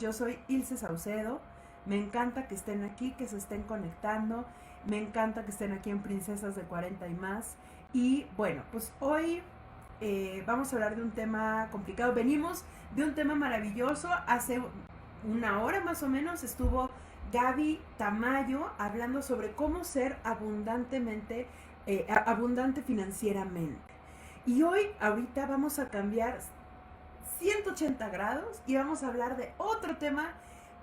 Yo soy Ilse Saucedo. Me encanta que estén aquí, que se estén conectando. Me encanta que estén aquí en Princesas de 40 y más. Y bueno, pues hoy vamos a hablar de un tema complicado. Venimos de un tema maravilloso. Hace una hora más o menos estuvo Gaby Tamayo hablando sobre cómo ser abundante financieramente. Y hoy, ahorita vamos a cambiar 180 grados y vamos a hablar de otro tema,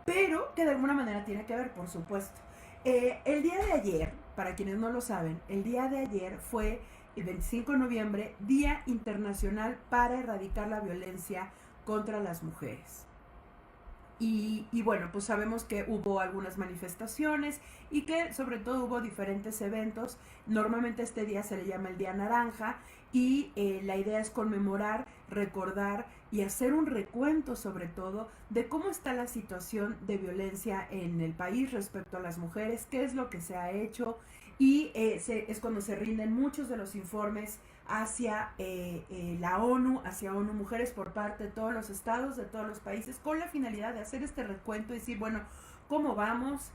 pero que de alguna manera tiene que ver, por supuesto. El día de ayer, para quienes no lo saben, el día de ayer fue el 25 de noviembre, Día Internacional para Erradicar la Violencia contra las Mujeres. Y bueno, pues sabemos que hubo algunas manifestaciones y que sobre todo hubo diferentes eventos. Normalmente este día se le llama el Día Naranja y la idea es conmemorar, recordar y hacer un recuento sobre todo de cómo está la situación de violencia en el país respecto a las mujeres, qué es lo que se ha hecho y es cuando se rinden muchos de los informes hacia la ONU, hacia ONU Mujeres por parte de todos los estados, de todos los países, con la finalidad de hacer este recuento y decir, bueno, ¿cómo vamos?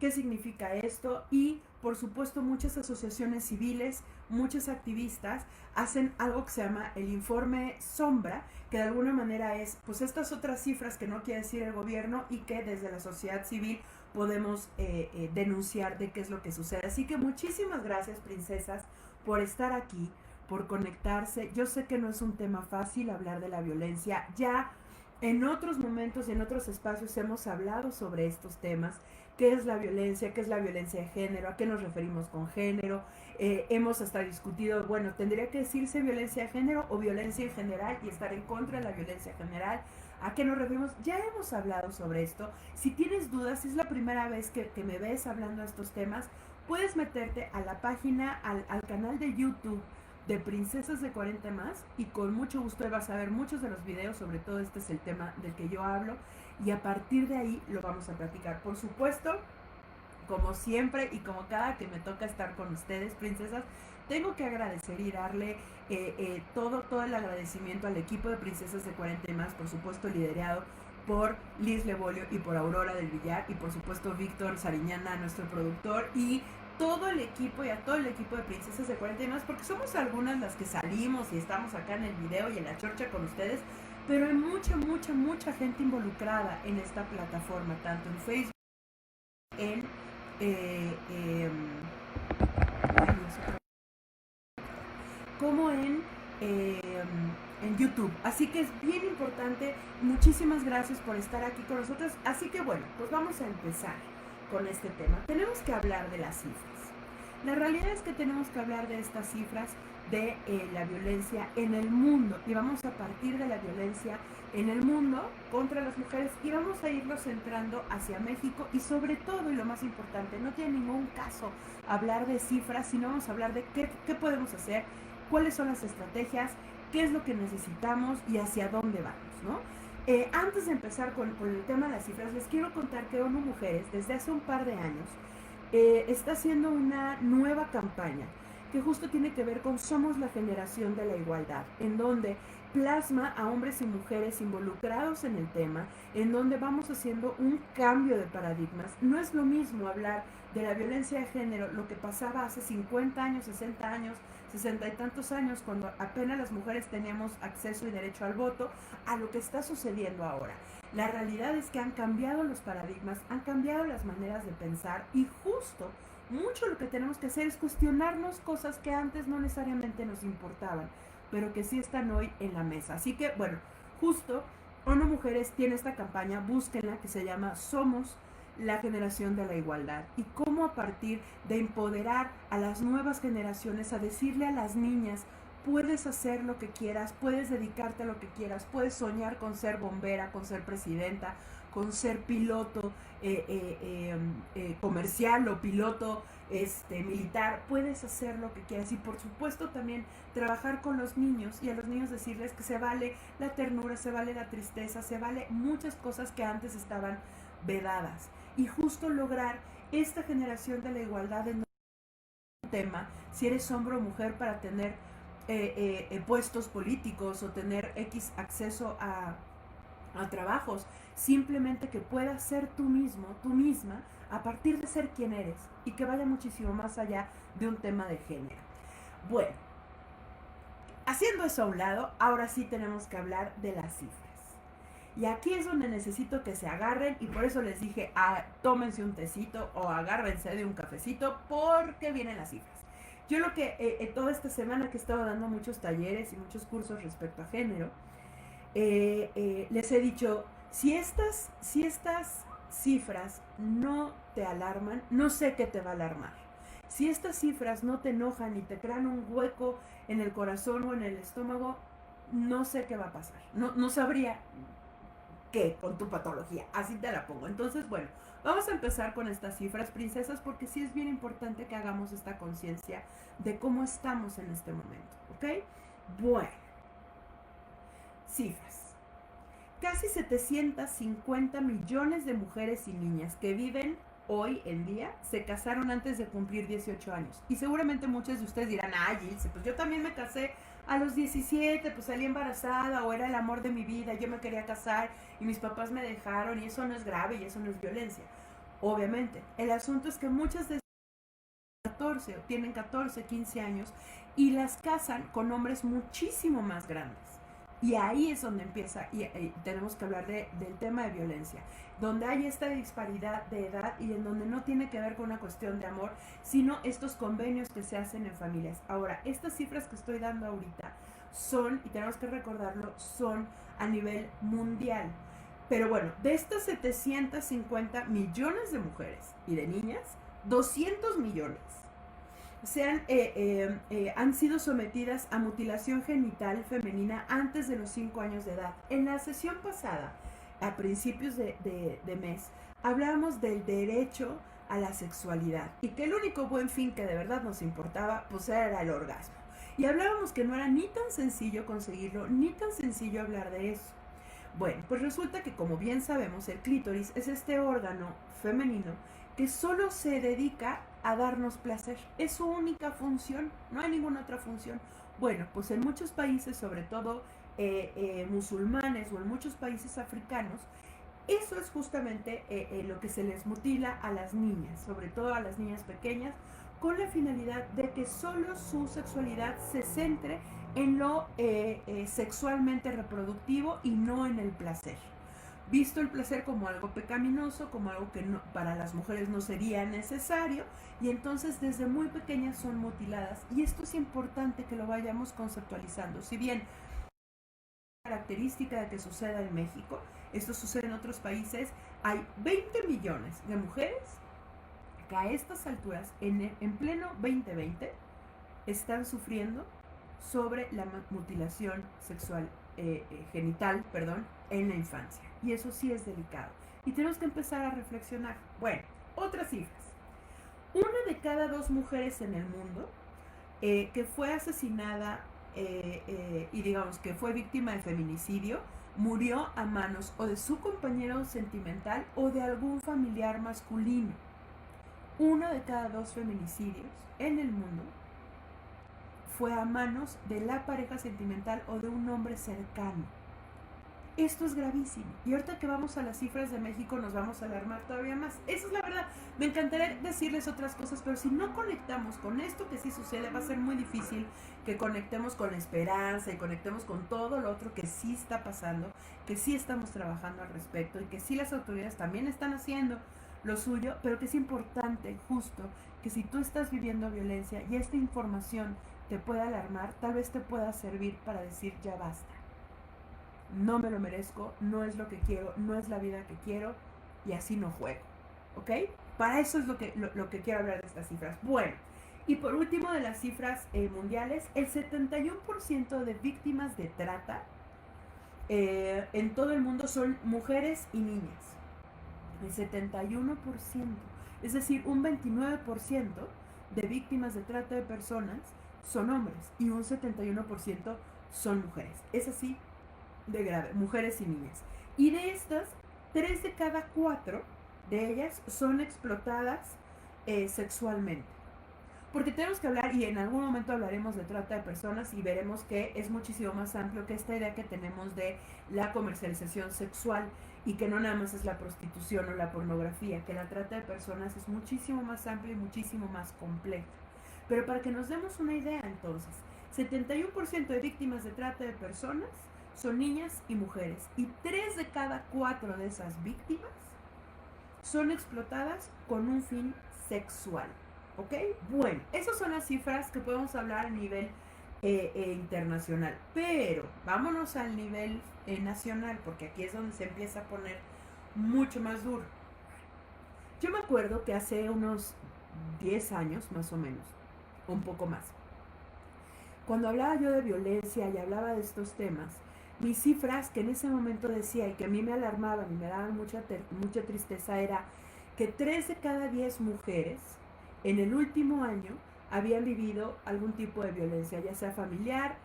¿Qué significa esto? Y por supuesto muchas asociaciones civiles, muchos activistas hacen algo que se llama el informe sombra, que de alguna manera es pues estas otras cifras que no quiere decir el gobierno y que desde la sociedad civil podemos denunciar de qué es lo que sucede. Así que muchísimas gracias, princesas, por estar aquí, por conectarse. Yo sé que no es un tema fácil hablar de la violencia. Ya en otros momentos y en otros espacios hemos hablado sobre estos temas. ¿Qué es la violencia? ¿Qué es la violencia de género? ¿A qué nos referimos con género? Hemos hasta discutido, bueno, ¿tendría que decirse violencia de género o violencia en general y estar en contra de la violencia general? ¿A qué nos referimos? Ya hemos hablado sobre esto. Si tienes dudas, si es la primera vez que me ves hablando de estos temas, puedes meterte a la página, al canal de YouTube de Princesas de 40 más y con mucho gusto vas a ver muchos de los videos, sobre todo este es el tema del que yo hablo y a partir de ahí lo vamos a platicar. Por supuesto, como siempre y como cada que me toca estar con ustedes, princesas, tengo que agradecer y darle todo el agradecimiento al equipo de Princesas de 40 y más, por supuesto liderado por Liz Lebolio y por Aurora del Villar y por supuesto Víctor Sariñana, nuestro productor, y todo el equipo y a todo el equipo de Princesas de 40 y más, porque somos algunas las que salimos y estamos acá en el video y en la chorcha con ustedes, pero hay mucha gente involucrada en esta plataforma, tanto en Facebook, en eh, eh, como eh, en YouTube. Así que es bien importante. Muchísimas gracias por estar aquí con nosotros. Así que bueno, pues vamos a empezar con este tema. Tenemos que hablar de las cifras. La realidad es que tenemos que hablar de estas cifras de la violencia en el mundo y vamos a partir de la violencia en el mundo contra las mujeres y vamos a irlo centrando hacia México y sobre todo, y lo más importante, no tiene ningún caso hablar de cifras, sino vamos a hablar de qué podemos hacer, cuáles son las estrategias, qué es lo que necesitamos y hacia dónde vamos, ¿no? Antes de empezar con el tema de las cifras, les quiero contar que ONU Mujeres desde hace un par de años está haciendo una nueva campaña que justo tiene que ver con Somos la Generación de la Igualdad, en donde plasma a hombres y mujeres involucrados en el tema, en donde vamos haciendo un cambio de paradigmas. No es lo mismo hablar de la violencia de género, lo que pasaba hace 50 años, 60 años, 60 y tantos años, cuando apenas las mujeres teníamos acceso y derecho al voto, a lo que está sucediendo ahora. La realidad es que han cambiado los paradigmas, han cambiado las maneras de pensar y justo mucho lo que tenemos que hacer es cuestionarnos cosas que antes no necesariamente nos importaban, pero que sí están hoy en la mesa. Así que, bueno, justo ONU Mujeres tiene esta campaña, búsquenla, que se llama Somos la Generación de la Igualdad, y cómo a partir de empoderar a las nuevas generaciones, a decirle a las niñas, puedes hacer lo que quieras, puedes dedicarte a lo que quieras, puedes soñar con ser bombera, con ser presidenta, con ser piloto comercial o piloto militar, puedes hacer lo que quieras y por supuesto también trabajar con los niños y a los niños decirles que se vale la ternura, se vale la tristeza, se vale muchas cosas que antes estaban vedadas y justo lograr esta generación de la igualdad en un tema, si eres hombre o mujer, para tener puestos políticos o tener X acceso a trabajos, simplemente que puedas ser tú mismo, tú misma, a partir de ser quien eres y que vaya muchísimo más allá de un tema de género. Bueno, haciendo eso a un lado, ahora sí tenemos que hablar de las cifras. Y aquí es donde necesito que se agarren y por eso les dije, tómense un tecito o agárrense de un cafecito porque vienen las cifras. Yo lo que toda esta semana que he estado dando muchos talleres y muchos cursos respecto a género, les he dicho, si estas cifras no te alarman, no sé qué te va a alarmar. Si estas cifras no te enojan y te crean un hueco en el corazón o en el estómago, no sé qué va a pasar. No sabría qué con tu patología. Así te la pongo. Entonces, bueno, vamos a empezar con estas cifras, princesas, porque sí es bien importante que hagamos esta conciencia de cómo estamos en este momento. ¿Ok? Bueno, cifras. Casi 750 millones de mujeres y niñas que viven hoy en día se casaron antes de cumplir 18 años. Y seguramente muchos de ustedes dirán, ay, Gilce, pues yo también me casé a los 17, pues salí embarazada o era el amor de mi vida, yo me quería casar y mis papás me dejaron y eso no es grave y eso no es violencia. Obviamente, el asunto es que muchas de 14 tienen 14, 15 años y las casan con hombres muchísimo más grandes. Y ahí es donde empieza, y tenemos que hablar del tema de violencia, donde hay esta disparidad de edad y en donde no tiene que ver con una cuestión de amor, sino estos convenios que se hacen en familias. Ahora, estas cifras que estoy dando ahorita son, y tenemos que recordarlo, son a nivel mundial. Pero bueno, de estas 750 millones de mujeres y de niñas, 200 millones han sido sometidas a mutilación genital femenina antes de los 5 años de edad. En la sesión pasada, a principios de mes, hablábamos del derecho a la sexualidad y que el único buen fin que de verdad nos importaba pues era el orgasmo. Y hablábamos que no era ni tan sencillo conseguirlo, ni tan sencillo hablar de eso. Bueno, pues resulta que como bien sabemos, el clítoris es este órgano femenino que solo se dedica a darnos placer. Es su única función, no hay ninguna otra función. Bueno, pues en muchos países, sobre todo musulmanes o en muchos países africanos, eso es justamente lo que se les mutila a las niñas, sobre todo a las niñas pequeñas, con la finalidad de que solo su sexualidad se centre en lo sexualmente reproductivo y no en el placer. Visto el placer como algo pecaminoso, como algo que no, para las mujeres no sería necesario, y entonces desde muy pequeñas son mutiladas. Y esto es importante que lo vayamos conceptualizando. Si bien característica de que suceda en México, esto sucede en otros países, hay 20 millones de mujeres que a estas alturas, en pleno 2020, están sufriendo sobre la mutilación sexual genital, en la infancia. Y eso sí es delicado. Y tenemos que empezar a reflexionar. Bueno, otras cifras. Una de cada 2 mujeres en el mundo que fue asesinada y digamos que fue víctima de feminicidio, murió a manos o de su compañero sentimental o de algún familiar masculino. 1 de cada 2 feminicidios en el mundo fue a manos de la pareja sentimental o de un hombre cercano. Esto es gravísimo. Y ahorita que vamos a las cifras de México nos vamos a alarmar todavía más. Esa es la verdad. Me encantaría decirles otras cosas, pero si no conectamos con esto que sí sucede, va a ser muy difícil que conectemos con la esperanza y conectemos con todo lo otro que sí está pasando, que sí estamos trabajando al respecto y que sí las autoridades también están haciendo lo suyo, pero que es importante justo que si tú estás viviendo violencia y esta información te puede alarmar, tal vez te pueda servir para decir ya basta. No me lo merezco, no es lo que quiero, no es la vida que quiero y así no juego, ¿ok? Para eso es lo que quiero hablar de estas cifras. Bueno, y por último de las cifras mundiales, el 71% de víctimas de trata en todo el mundo son mujeres y niñas. El 71%, es decir, un 29% de víctimas de trata de personas son hombres y un 71% son mujeres. Es así de grave, mujeres y niñas. Y de estas, 3 de cada 4 de ellas son explotadas sexualmente. Porque tenemos que hablar, y en algún momento hablaremos de trata de personas y veremos que es muchísimo más amplio que esta idea que tenemos de la comercialización sexual, y que no nada más es la prostitución o la pornografía, que la trata de personas es muchísimo más amplia y muchísimo más compleja. Pero para que nos demos una idea, entonces, 71% de víctimas de trata de personas son niñas y mujeres, y 3 de cada 4 de esas víctimas son explotadas con un fin sexual. ¿Ok? Bueno, esas son las cifras que podemos hablar a nivel internacional. Pero vámonos al nivel nacional, porque aquí es donde se empieza a poner mucho más duro. Yo me acuerdo que hace unos 10 años, más o menos, un poco más, cuando hablaba yo de violencia y hablaba de estos temas, mis cifras que en ese momento decía y que a mí me alarmaban y me daban mucha tristeza era que 3 de cada 10 mujeres en el último año habían vivido algún tipo de violencia, ya sea familiar,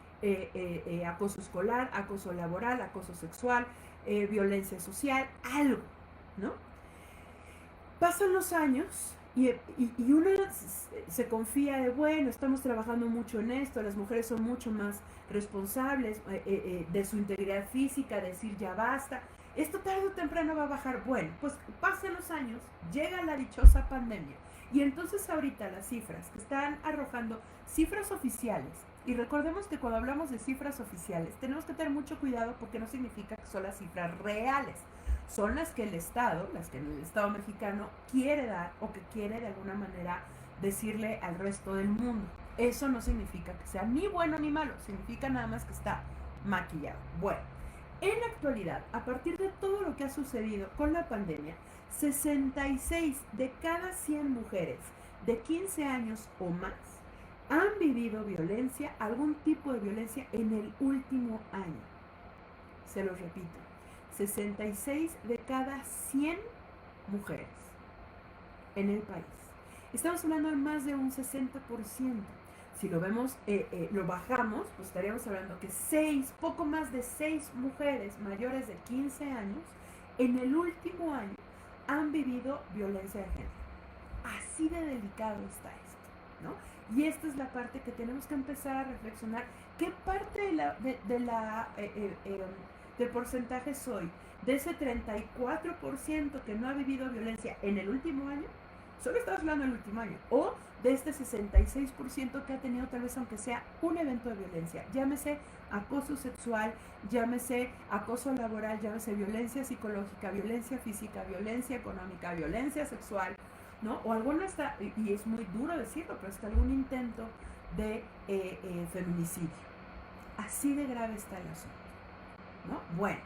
acoso escolar, acoso laboral, acoso sexual, violencia social, algo, ¿no? Pasan los años y uno se confía de, bueno, estamos trabajando mucho en esto, las mujeres son mucho más responsables de su integridad física, decir ya basta, esto tarde o temprano va a bajar. Bueno, pues pasan los años, llega la dichosa pandemia, y entonces ahorita las cifras que están arrojando, cifras oficiales, y recordemos que cuando hablamos de cifras oficiales tenemos que tener mucho cuidado porque no significa que son las cifras reales, son las que el Estado mexicano quiere dar o que quiere de alguna manera decirle al resto del mundo. Eso no significa que sea ni bueno ni malo, significa nada más que está maquillado. Bueno, en la actualidad, a partir de todo lo que ha sucedido con la pandemia, 66 de cada 100 mujeres de 15 años o más han vivido violencia, algún tipo de violencia en el último año. Se los repito, 66 de cada 100 mujeres en el país. Estamos hablando de más de un 60%. Si lo vemos, lo bajamos, pues estaríamos hablando que poco más de 6 mujeres mayores de 15 años en el último año han vivido violencia de género. Así de delicado está esto, ¿no? Y esta es la parte que tenemos que empezar a reflexionar. ¿Qué parte del porcentaje soy? De ese 34% que no ha vivido violencia en el último año, solo estamos hablando del último año, o de este 66% que ha tenido tal vez aunque sea un evento de violencia, llámese acoso sexual, llámese acoso laboral, llámese violencia psicológica, violencia física, violencia económica, violencia sexual, ¿no? O alguna está, y es muy duro decirlo, pero está algún intento de feminicidio. Así de grave está el asunto, ¿no? Bueno,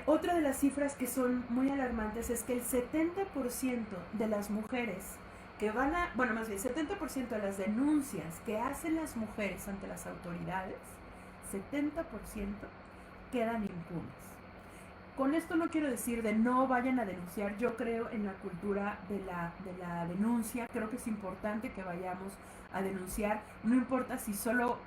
otra de las cifras que son muy alarmantes es que el 70% de las mujeres que van a, bueno, más bien, 70% de las denuncias que hacen las mujeres ante las autoridades, 70% quedan impunes. Con esto no quiero decir de no vayan a denunciar. Yo creo en la cultura de la denuncia. Creo que es importante que vayamos a denunciar. No importa si solo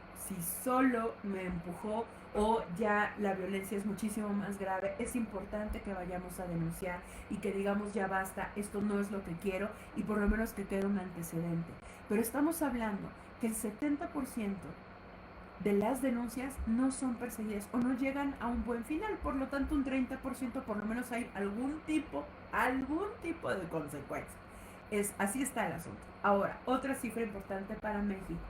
me empujó o ya la violencia es muchísimo más grave. Es importante que vayamos a denunciar y que digamos ya basta, esto no es lo que quiero, y por lo menos que quede un antecedente. Pero estamos hablando que el 70% de las denuncias no son perseguidas o no llegan a un buen final, por lo tanto un 30% por lo menos hay algún tipo de consecuencia. Así está el asunto. Ahora, otra cifra importante para México.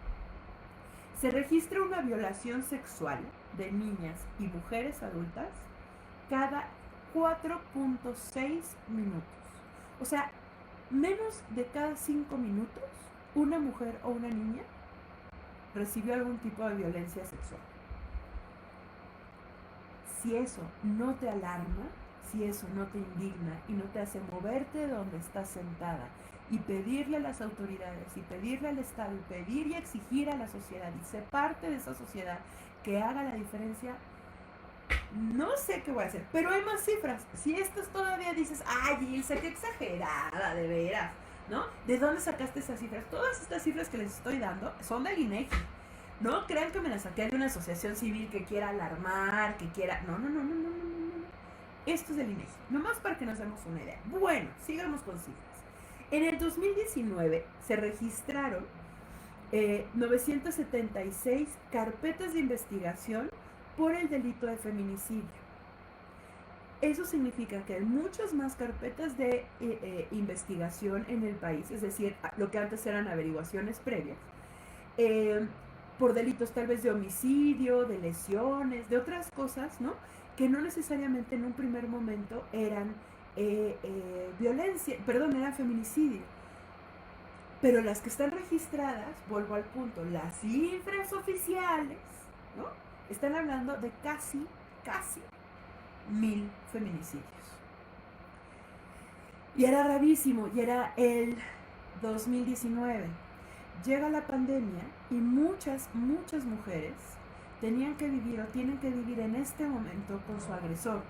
Se registra una violación sexual de niñas y mujeres adultas cada 4.6 minutos. O sea, menos de cada 5 minutos una mujer o una niña recibió algún tipo de violencia sexual. Si eso no te alarma, si eso no te indigna y no te hace moverte de donde estás sentada y pedirle a las autoridades y pedirle al Estado y pedir y exigir a la sociedad y ser parte de esa sociedad que haga la diferencia, no sé qué voy a hacer, pero hay más cifras. Si estas todavía dices, ay, Ilse, qué exagerada, de veras, ¿no? ¿De dónde sacaste esas cifras? Todas estas cifras que les estoy dando son del INEGI. No crean que me las saqué de una asociación civil que quiera alarmar, que quiera... No. Esto es del INEGI, nomás para que nos demos una idea. Bueno, sigamos con cifras. En el 2019 se registraron 976 carpetas de investigación por el delito de feminicidio. Eso significa que hay muchas más carpetas de investigación en el país, es decir, lo que antes eran averiguaciones previas, por delitos tal vez de homicidio, de lesiones, de otras cosas, ¿no? Que no necesariamente en un primer momento eran eran feminicidio. Pero las que están registradas, vuelvo al punto, las cifras oficiales, ¿no? Están hablando de casi 1000 feminicidios. Y era gravísimo, y era el 2019. Llega la pandemia y muchas mujeres tenían que vivir o tienen que vivir en este momento con su agresor.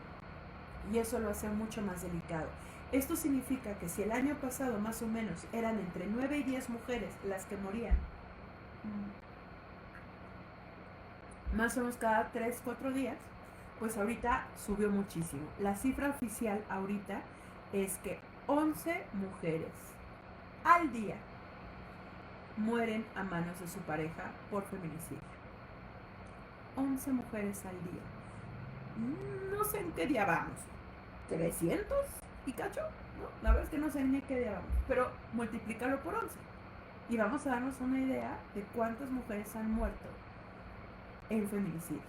Y eso lo hace mucho más delicado. Esto significa que si el año pasado más o menos eran entre 9 y 10 mujeres las que morían, más o menos cada 3, 4 días, pues ahorita subió muchísimo. La cifra oficial ahorita es que 11 mujeres al día mueren a manos de su pareja por feminicidio. 11 mujeres al día. No sé en qué día vamos. ¿300 y cacho? No, la verdad es que no sé ni qué día vamos. Pero multiplícalo por 11. Y vamos a darnos una idea de cuántas mujeres han muerto en feminicidios.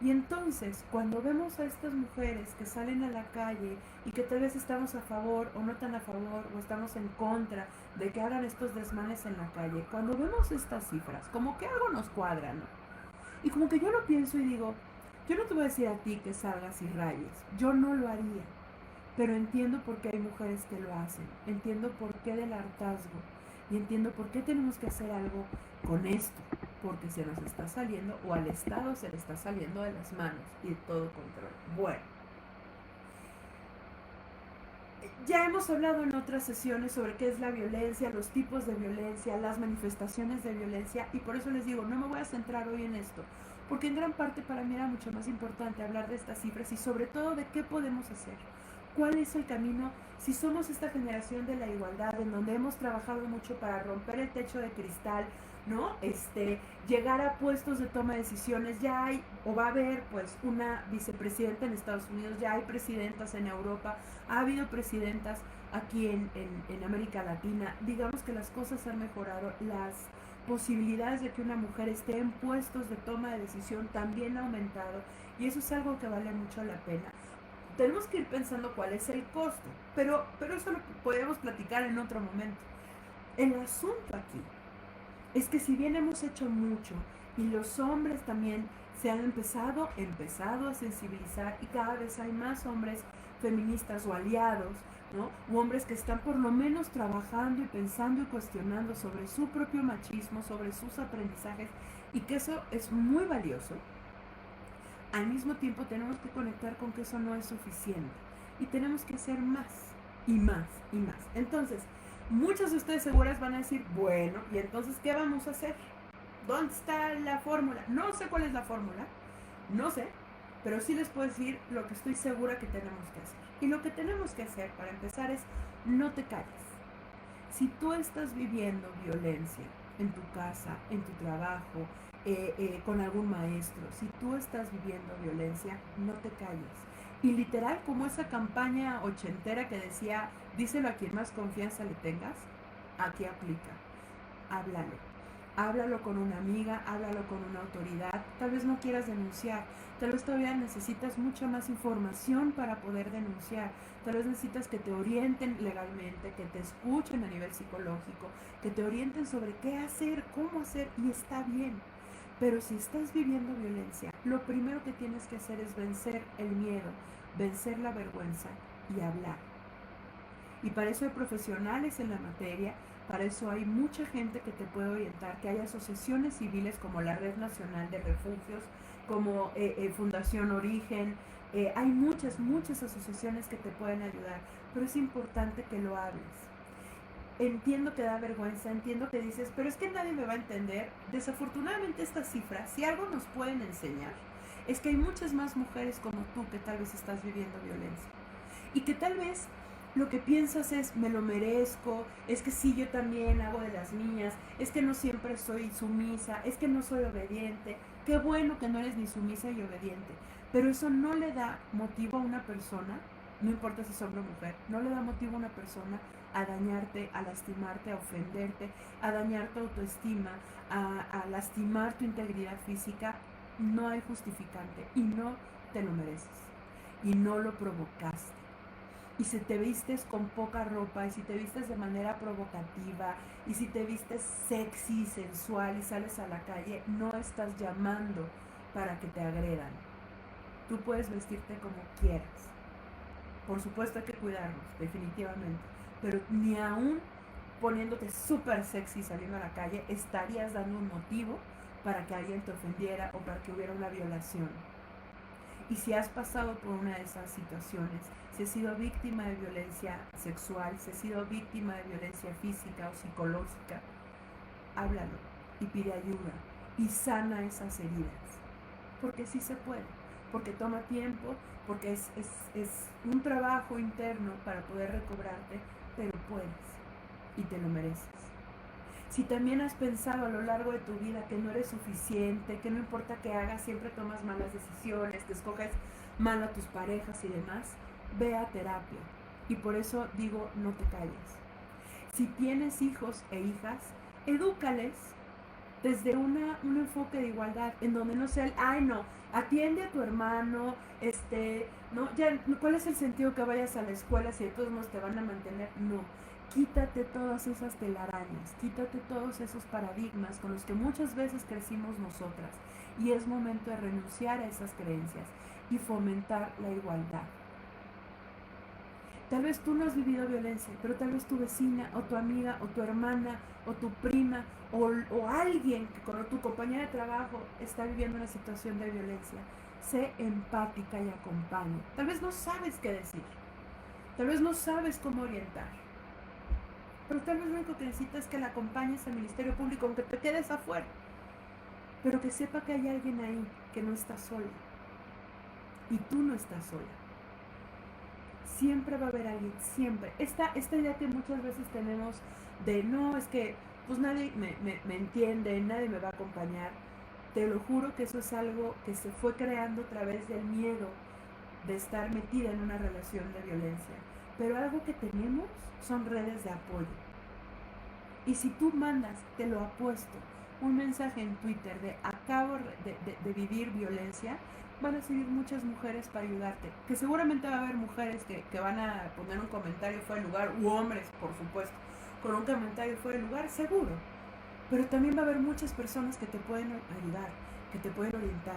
Y entonces, cuando vemos a estas mujeres que salen a la calle y que tal vez estamos a favor o no tan a favor o estamos en contra de que hagan estos desmanes en la calle, cuando vemos estas cifras, como que algo nos cuadra, ¿no? Y como que yo lo pienso y digo, yo no te voy a decir a ti que salgas y rayes, yo no lo haría, pero entiendo por qué hay mujeres que lo hacen, entiendo por qué del hartazgo y entiendo por qué tenemos que hacer algo con esto, porque se nos está saliendo o al Estado se le está saliendo de las manos y de todo control. Bueno, ya hemos hablado en otras sesiones sobre qué es la violencia, los tipos de violencia, las manifestaciones de violencia, y por eso les digo, no me voy a centrar hoy en esto, porque en gran parte para mí era mucho más importante hablar de estas cifras y sobre todo de qué podemos hacer. ¿Cuál es el camino? Si somos esta generación de la igualdad, en donde hemos trabajado mucho para romper el techo de cristal, ¿no? Llegar a puestos de toma de decisiones, ya hay, o va a haber, pues, una vicepresidenta en Estados Unidos, ya hay presidentas en Europa, ha habido presidentas aquí en América Latina. Digamos que las cosas han mejorado, las posibilidades de que una mujer esté en puestos de toma de decisión también ha aumentado, y eso es algo que vale mucho la pena. Tenemos que ir pensando cuál es el costo, pero eso lo podemos platicar en otro momento. El asunto aquí es que si bien hemos hecho mucho y los hombres también se han empezado a sensibilizar y cada vez hay más hombres feministas o aliados, ¿no? O hombres que están por lo menos trabajando y pensando y cuestionando sobre su propio machismo, sobre sus aprendizajes, y que eso es muy valioso. Al mismo tiempo tenemos que conectar con que eso no es suficiente y tenemos que hacer más y más y más. Entonces, muchos de ustedes seguras van a decir, bueno, ¿y entonces qué vamos a hacer? ¿Dónde está la fórmula? No sé cuál es la fórmula, no sé, pero sí les puedo decir lo que estoy segura que tenemos que hacer. Y lo que tenemos que hacer para empezar es, no te calles. Si tú estás viviendo violencia en tu casa, en tu trabajo, con algún maestro, si tú estás viviendo violencia, no te calles. Y literal, como esa campaña ochentera que decía, díselo a quien más confianza le tengas, aquí aplica. Háblalo con una amiga, háblalo con una autoridad. Tal vez no quieras denunciar, tal vez todavía necesitas mucha más información para poder denunciar, tal vez necesitas que te orienten legalmente, que te escuchen a nivel psicológico, que te orienten sobre qué hacer, cómo hacer, y está bien. Pero si estás viviendo violencia, lo primero que tienes que hacer es vencer el miedo, vencer la vergüenza y hablar. Y para eso hay profesionales en la materia, para eso hay mucha gente que te puede orientar, que hay asociaciones civiles como la Red Nacional de Refugios, como Fundación Origen, hay muchas asociaciones que te pueden ayudar, pero es importante que lo hables. Entiendo que da vergüenza, entiendo que dices, pero es que nadie me va a entender. Desafortunadamente estas cifras, si algo nos pueden enseñar, es que hay muchas más mujeres como tú que tal vez estás viviendo violencia. Y que tal vez lo que piensas es, me lo merezco, es que sí, yo también hago de las mías, es que no siempre soy sumisa, es que no soy obediente. Qué bueno que no eres ni sumisa ni obediente, pero eso no le da motivo a una persona, no importa si es hombre o mujer, no le da motivo a una persona a dañarte, a lastimarte, a ofenderte, a dañar tu autoestima, a lastimar tu integridad física. No hay justificante y no te lo mereces y no lo provocaste. Y si te vistes con poca ropa, y si te vistes de manera provocativa, y si te vistes sexy, sensual y sales a la calle, no estás llamando para que te agredan. Tú puedes vestirte como quieras. Por supuesto hay que cuidarnos, definitivamente. Pero ni aún poniéndote súper sexy saliendo a la calle, estarías dando un motivo para que alguien te ofendiera o para que hubiera una violación. Y si has pasado por una de esas situaciones, si has sido víctima de violencia sexual, si has sido víctima de violencia física o psicológica, háblalo y pide ayuda y sana esas heridas. Porque sí se puede, porque toma tiempo, porque es un trabajo interno para poder recobrarte, pero puedes y te lo mereces. Si también has pensado a lo largo de tu vida que no eres suficiente, que no importa qué hagas, siempre tomas malas decisiones, que escoges mal a tus parejas y demás, ve a terapia. Y por eso digo, no te calles. Si tienes hijos e hijas, edúcales desde un enfoque de igualdad, en donde no sea el, ay no, atiende a tu hermano, no, ya, ¿cuál es el sentido que vayas a la escuela si de todos modos te van a mantener? No. Quítate todas esas telarañas, quítate todos esos paradigmas con los que muchas veces crecimos nosotras. Y es momento de renunciar a esas creencias y fomentar la igualdad. Tal vez tú no has vivido violencia, pero tal vez tu vecina o tu amiga o tu hermana o tu prima o alguien que con tu compañera de trabajo está viviendo una situación de violencia. Sé empática y acompaña. Tal vez no sabes qué decir, tal vez no sabes cómo orientar, pero tal vez lo único que necesitas es que la acompañes al Ministerio Público, aunque te quedes afuera, pero que sepa que hay alguien ahí, que no está sola, y tú no estás sola. Siempre va a haber alguien, siempre. Esta idea que muchas veces tenemos de, no, es que pues nadie me entiende, nadie me va a acompañar, te lo juro que eso es algo que se fue creando a través del miedo de estar metida en una relación de violencia. Pero algo que tenemos son redes de apoyo. Y si tú mandas, te lo apuesto, un mensaje en Twitter de acabo de vivir violencia, van a seguir muchas mujeres para ayudarte. Que seguramente va a haber mujeres que van a poner un comentario fuera de lugar, u hombres, por supuesto, con un comentario fuera de lugar, seguro. Pero también va a haber muchas personas que te pueden ayudar, que te pueden orientar,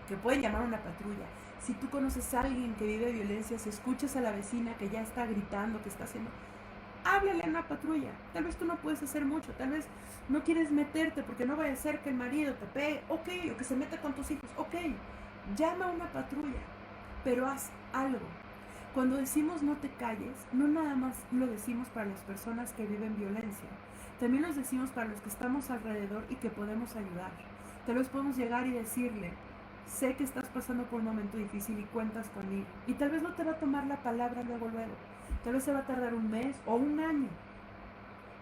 que pueden llamar a una patrulla. Si tú conoces a alguien que vive violencia, si escuchas a la vecina que ya está gritando, que está haciendo, háblale a una patrulla. Tal vez tú no puedes hacer mucho, tal vez no quieres meterte porque no vaya a ser que el marido te pegue, ok, o que se meta con tus hijos, ok, llama a una patrulla, pero haz algo. Cuando decimos no te calles, no nada más lo decimos para las personas que viven violencia, también lo decimos para los que estamos alrededor y que podemos ayudar. Tal vez podemos llegar y decirle, sé que estás pasando por un momento difícil y cuentas conmigo, y tal vez no te va a tomar la palabra luego, tal vez se va a tardar un mes o un año,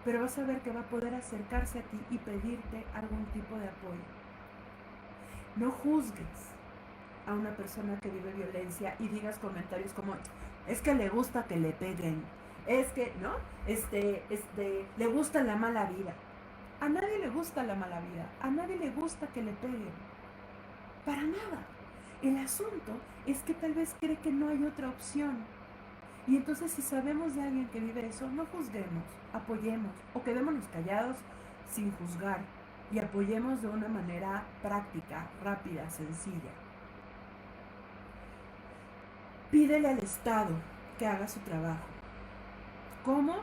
pero vas a ver que va a poder acercarse a ti y pedirte algún tipo de apoyo. No juzgues a una persona que vive violencia y digas comentarios como, es que le gusta que le peguen, es que, ¿no? Le gusta la mala vida. A nadie le gusta la mala vida, a nadie le gusta que le peguen. Para nada. El asunto es que tal vez cree que no hay otra opción. Y entonces si sabemos de alguien que vive eso, no juzguemos, apoyemos o quedémonos callados sin juzgar y apoyemos de una manera práctica, rápida, sencilla. Pídele al Estado que haga su trabajo. ¿Cómo?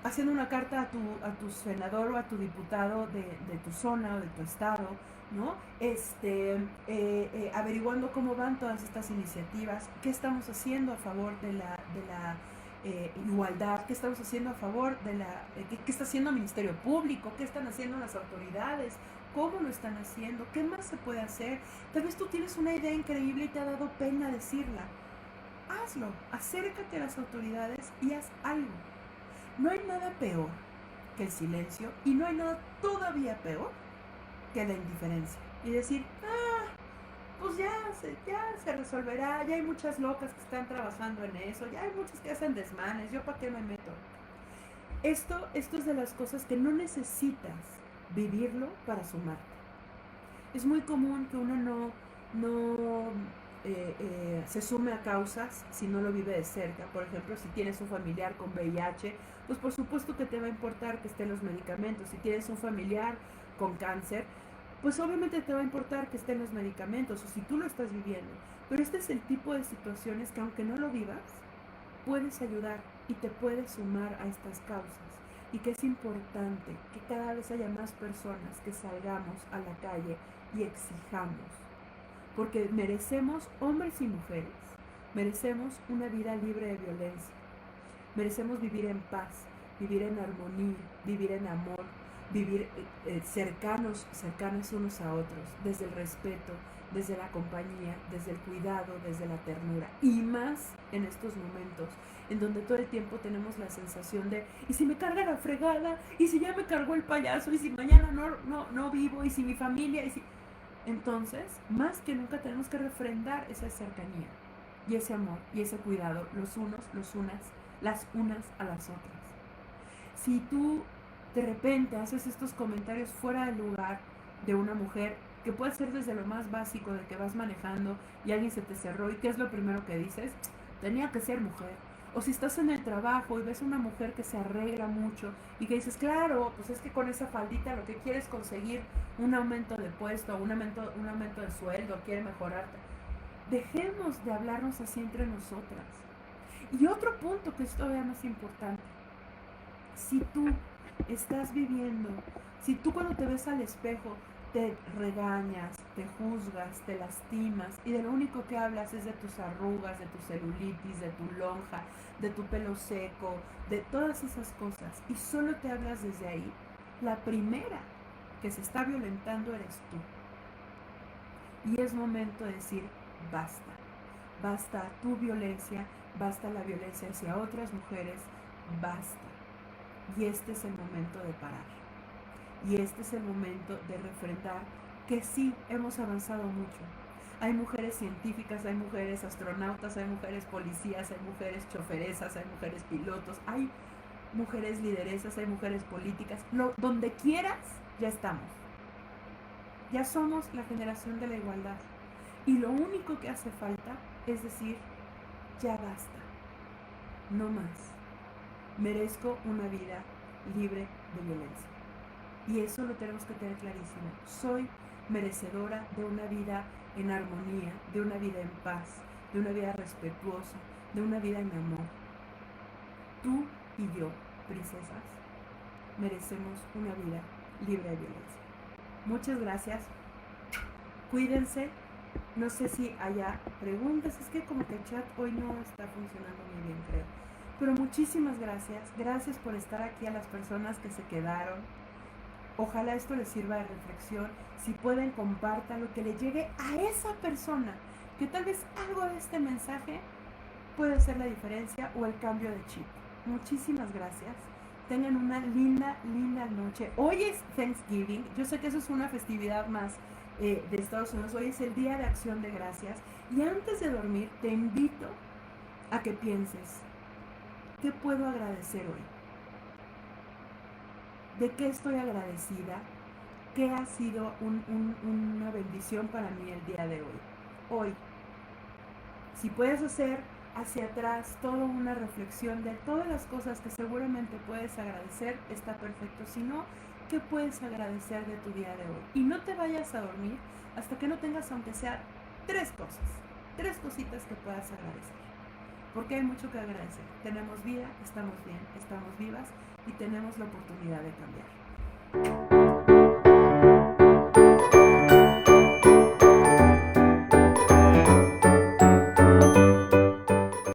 Haciendo una carta a tu senador o a tu diputado de tu zona o de tu estado, ¿no? Averiguando cómo van todas estas iniciativas, qué estamos haciendo a favor de la igualdad, qué estamos haciendo a favor de qué está haciendo el Ministerio Público, qué están haciendo las autoridades, cómo lo están haciendo, qué más se puede hacer. Tal vez tú tienes una idea increíble y te ha dado pena decirla, hazlo, acércate a las autoridades y haz algo. No hay nada peor que el silencio y no hay nada todavía peor que la indiferencia. Y decir, pues ya se resolverá, ya hay muchas locas que están trabajando en eso, ya hay muchas que hacen desmanes, ¿yo para qué me meto? Esto es de las cosas que no necesitas vivirlo para sumarte. Es muy común que uno no se sume a causas si no lo vive de cerca. Por ejemplo, si tienes un familiar con VIH, pues por supuesto que te va a importar que estén los medicamentos. Si tienes un familiar con cáncer, pues obviamente te va a importar que estén los medicamentos, o si tú lo estás viviendo. Pero este es el tipo de situaciones que aunque no lo vivas, puedes ayudar y te puedes sumar a estas causas. Y que es importante que cada vez haya más personas que salgamos a la calle y exijamos. Porque merecemos, hombres y mujeres, merecemos una vida libre de violencia. Merecemos vivir en paz, vivir en armonía, vivir en amor, vivir cercanos unos a otros, desde el respeto, desde la compañía, desde el cuidado, desde la ternura. Y más en estos momentos, en donde todo el tiempo tenemos la sensación de, ¿y si me carga la fregada? ¿Y si ya me cargó el payaso? ¿Y si mañana no vivo? ¿Y si mi familia? ¿Y si...? Entonces, más que nunca tenemos que refrendar esa cercanía y ese amor y ese cuidado, los unos, las unas a las otras. Si tú de repente haces estos comentarios fuera de lugar de una mujer, que puede ser desde lo más básico de que vas manejando y alguien se te cerró y ¿qué es lo primero que dices? Tenía que ser mujer. O si estás en el trabajo y ves a una mujer que se arregla mucho y que dices, claro, pues es que con esa faldita lo que quiere es conseguir un aumento de puesto, un aumento de sueldo, quiere mejorarte. Dejemos de hablarnos así entre nosotras. Y otro punto que es todavía más importante, si tú estás viviendo, si tú cuando te ves al espejo te regañas, te juzgas, te lastimas y de lo único que hablas es de tus arrugas, de tu celulitis, de tu lonja, de tu pelo seco, de todas esas cosas y solo te hablas desde ahí, la primera que se está violentando eres tú. Y es momento de decir basta, basta tu violencia, basta la violencia hacia otras mujeres, basta. Y este es el momento de parar. Y este es el momento de refrendar que sí, hemos avanzado mucho. Hay mujeres científicas, hay mujeres astronautas, hay mujeres policías, hay mujeres choferesas, hay mujeres pilotos, hay mujeres lideresas, hay mujeres políticas. Donde quieras, ya estamos. Ya somos la generación de la igualdad. Y lo único que hace falta es decir, ya basta. No más. Merezco una vida libre de violencia. Y eso lo tenemos que tener clarísimo. Soy merecedora de una vida en armonía, de una vida en paz, de una vida respetuosa, de una vida en amor. Tú y yo, princesas, merecemos una vida libre de violencia. Muchas gracias. Cuídense. No sé si haya preguntas. Es que como que el chat hoy no está funcionando muy bien, creo. Pero muchísimas gracias. Gracias por estar aquí a las personas que se quedaron. Ojalá esto les sirva de reflexión. Si pueden, compártanlo, que le llegue a esa persona, que tal vez algo de este mensaje puede ser la diferencia o el cambio de chip. Muchísimas gracias. Tengan una linda, linda noche. Hoy es Thanksgiving. Yo sé que eso es una festividad más de Estados Unidos. Hoy es el Día de Acción de Gracias. Y antes de dormir, te invito a que pienses, ¿qué puedo agradecer hoy? ¿De qué estoy agradecida? ¿Qué ha sido una bendición para mí el día de hoy? Hoy, si puedes hacer hacia atrás toda una reflexión de todas las cosas que seguramente puedes agradecer, está perfecto. Si no, ¿qué puedes agradecer de tu día de hoy? Y no te vayas a dormir hasta que no tengas, aunque sea 3 cosas, 3 cositas que puedas agradecer. Porque hay mucho que agradecer. Tenemos vida, estamos bien, estamos vivas y tenemos la oportunidad de cambiar.